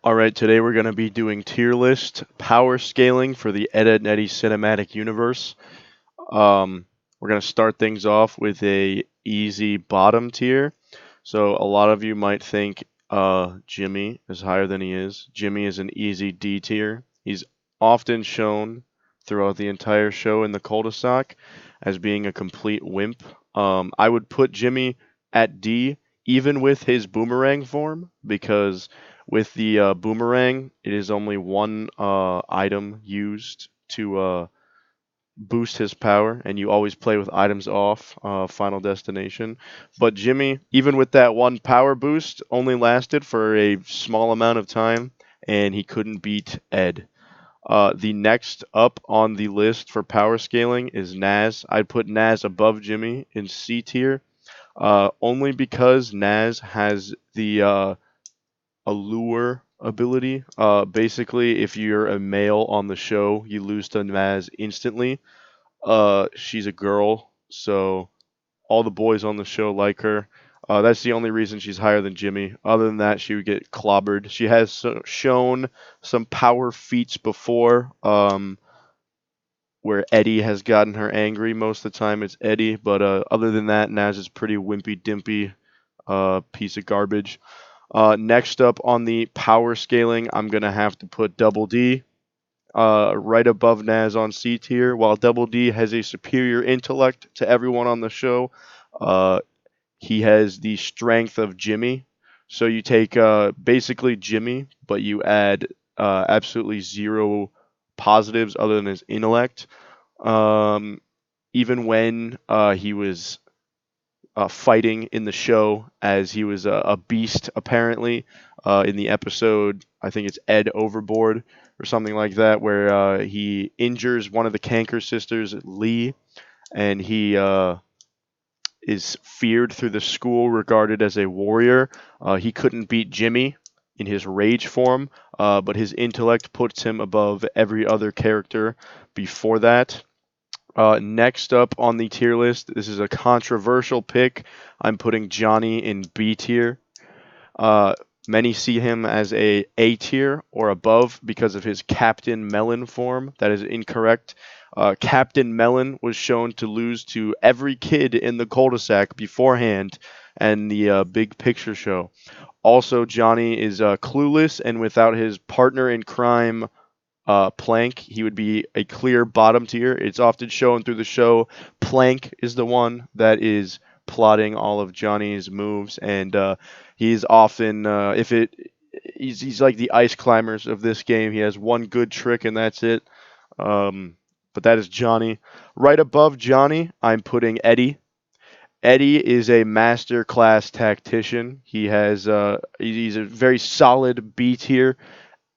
Alright, today we're going to be doing tier list power scaling for the Ed, Edd n Eddy cinematic universe. We're going to start things off with a easy bottom tier. So a lot of you might think Jimmy is higher than he is. Jimmy is an easy D tier. He's often shown throughout the entire show in the cul-de-sac as being a complete wimp. I would put Jimmy at D even with his boomerang form because with the boomerang, it is only one item used to boost his power, and you always play with items off Final Destination. But Jimmy, even with that one power boost, only lasted for a small amount of time, and he couldn't beat Ed. The next up on the list for power scaling is Naz. I'd put Naz above Jimmy in C tier, only because Naz has the allure ability. Basically, if you're a male on the show, you lose to Naz instantly. She's a girl, so all the boys on the show like her. That's the only reason she's higher than Jimmy. Other than that, she would get clobbered. She has shown some power feats before, where Eddy has gotten her angry. Most of the time, it's Eddy, but other than that, Naz is pretty wimpy dimpy piece of garbage. Next up on the power scaling, I'm gonna have to put Double D right above Naz on C tier. While Double D has a superior intellect to everyone on the show, uh, he has the strength of Jimmy. So you take basically Jimmy, but you add absolutely zero positives other than his intellect. Um, Even when he was fighting in the show, as he was a beast apparently in the episode, I think it's Ed Overboard or something like that, where he injures one of the Canker sisters, Lee, and he is feared through the school, regarded as a warrior. He couldn't beat Jimmy in his rage form, but his intellect puts him above every other character before that. Next up on the tier list, this is a controversial pick. I'm putting Johnny in B tier. Uh, Many see him as A tier or above because of his Captain Melon form. That is incorrect. Captain Melon was shown to lose to every kid in the cul-de-sac beforehand and the big picture show. Also, Johnny is clueless, and without his partner in crime, Plank, he would be a clear bottom tier. It's often shown through the show. Plank is the one that is plotting all of Johnny's moves, and he's often if it he's like the ice climbers of this game. He has one good trick and that's it. But that is Johnny. Right above Johnny, I'm putting Eddy. Eddy is a master class tactician. He's a very solid B tier.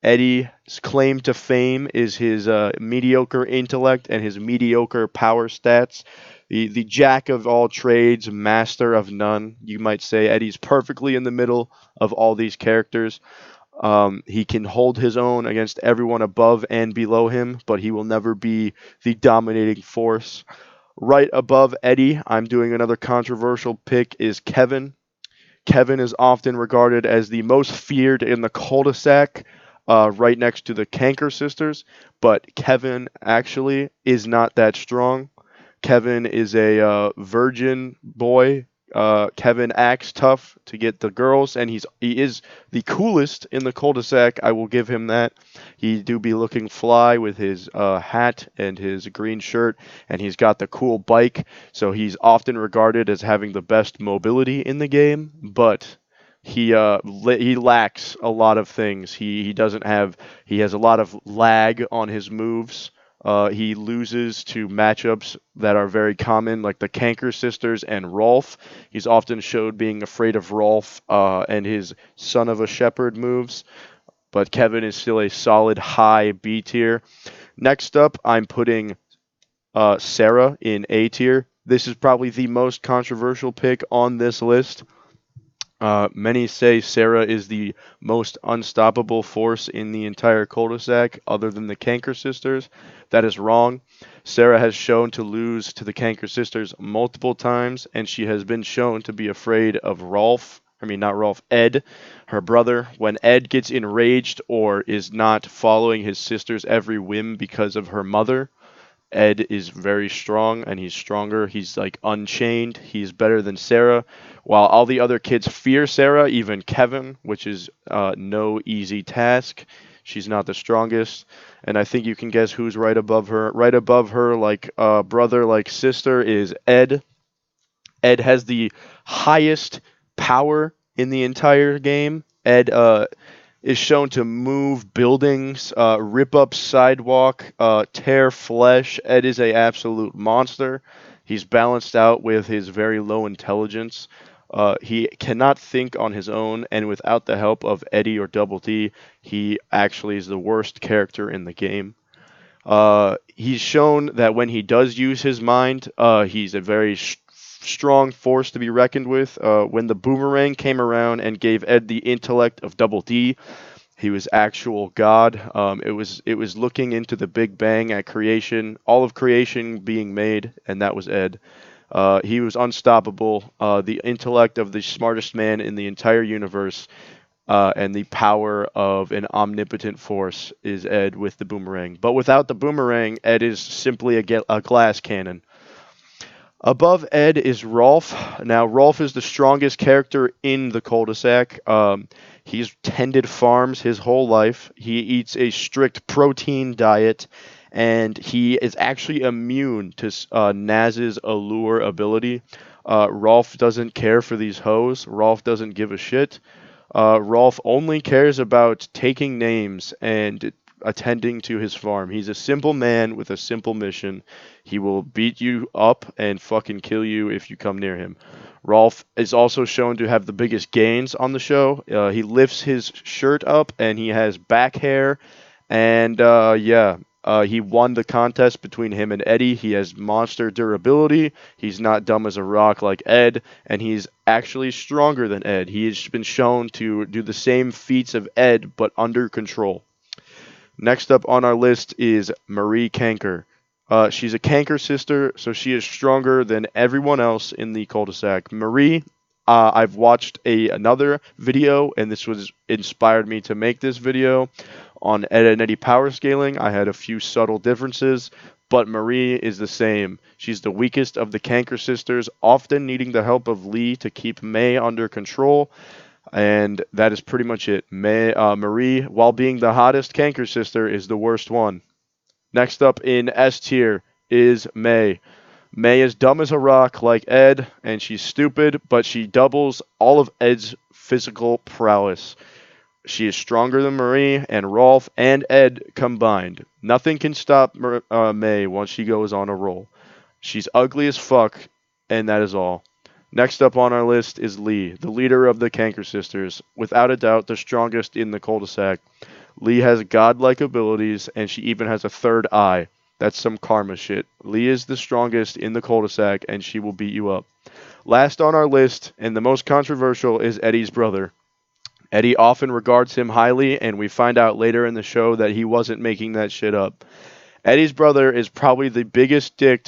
Eddy's claim to fame is his mediocre intellect and his mediocre power stats. The jack of all trades, master of none. You might say Eddy's perfectly in the middle of all these characters. He can hold his own against everyone above and below him, but he will never be the dominating force. Right above Eddy, I'm doing another controversial pick, is Kevin. Kevin is often regarded as the most feared in the cul-de-sac, right next to the Canker sisters, but Kevin actually is not that strong. Kevin is a virgin boy. Kevin acts tough to get the girls, and he is the coolest in the cul-de-sac. I will give him that. He do be looking fly with his hat and his green shirt, and he's got the cool bike. So he's often regarded as having the best mobility in the game, but he lacks a lot of things. He has a lot of lag on his moves. He loses to matchups that are very common, like the Canker sisters and Rolf. He's often showed being afraid of Rolf and his son of a shepherd moves. But Kevin is still a solid high B tier. Next up, I'm putting Sarah in A tier. This is probably the most controversial pick on this list. Many say Sarah is the most unstoppable force in the entire cul-de-sac, other than the Canker sisters. That is wrong. Sarah has shown to lose to the Canker sisters multiple times, and she has been shown to be afraid of Rolf I mean, not Rolf, Ed, her brother. When Ed gets enraged or is not following his sister's every whim because of her mother, Ed is very strong and he's stronger. He's like unchained. He's better than Sarah. While all the other kids fear Sarah, even Kevin, which is no easy task. She's not the strongest. And I think you can guess who's right above her. Right above her, like brother, like sister, is Ed. Ed has the highest power in the entire game. Ed is shown to move buildings, rip up sidewalk, tear flesh. Ed is a absolute monster. He's balanced out with his very low intelligence. He cannot think on his own, and without the help of Eddy or Double D, he actually is the worst character in the game. He's shown that when he does use his mind, he's a very strong force to be reckoned with. When the boomerang came around and gave Ed the intellect of Double D, he was actual God. It was looking into the Big Bang at creation, all of creation being made, and that was Ed. He was unstoppable. The intellect of the smartest man in the entire universe, and the power of an omnipotent force is Ed with the boomerang. But without the boomerang, Ed is simply a glass cannon. Above Ed is Rolf. Now, Rolf is the strongest character in the cul-de-sac. He's tended farms his whole life. He eats a strict protein diet, and he is actually immune to Naz's allure ability. Rolf doesn't care for these hoes. Rolf doesn't give a shit. Rolf only cares about taking names and attending to his farm. He's a simple man with a simple mission. He will beat you up and fucking kill you if you come near him. Rolf is also shown to have the biggest gains on the show. He lifts his shirt up and he has back hair. And yeah, he won the contest between him and Eddy. He has monster durability. He's not dumb as a rock like Ed, and he's actually stronger than Ed. He has been shown to do the same feats of Ed, but under control. Next up on our list is Marie Canker. She's a Canker sister, so she is stronger than everyone else in the cul-de-sac. Marie, I've watched another video, and this was inspired me to make this video on Ed and Eddy power scaling. I had a few subtle differences, but Marie is the same. She's the weakest of the Canker sisters, often needing the help of Lee to keep May under control. And that is pretty much it. Marie, while being the hottest Canker sister, is the worst one. Next up in S tier is May. May is dumb as a rock like Ed, and she's stupid, but she doubles all of Ed's physical prowess. She is stronger than Marie and Rolf and Ed combined. Nothing can stop May once she goes on a roll. She's ugly as fuck, and that is all. Next up on our list is Lee, the leader of the Canker sisters, without a doubt the strongest in the cul-de-sac. Lee has godlike abilities, and she even has a third eye. That's some karma shit. Lee is the strongest in the cul-de-sac, and she will beat you up. Last on our list, and the most controversial, is Eddy's brother. Eddy often regards him highly, and we find out later in the show that he wasn't making that shit up. Eddy's brother is probably the biggest dick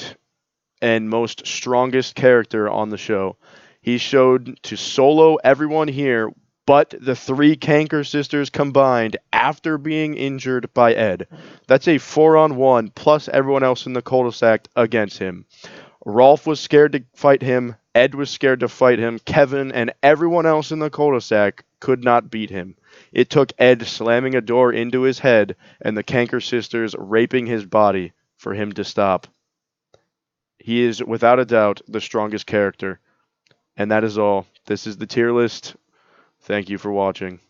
and most strongest character on the show. He showed to solo everyone here but the three Canker sisters combined after being injured by Ed. That's a 4-on-1 plus everyone else in the cul-de-sac against him. Rolf was scared to fight him. Ed was scared to fight him. Kevin and everyone else in the cul-de-sac could not beat him. It took Ed slamming a door into his head and the Canker sisters raping his body for him to stop. He is, without a doubt, the strongest character. And that is all. This is the tier list. Thank you for watching.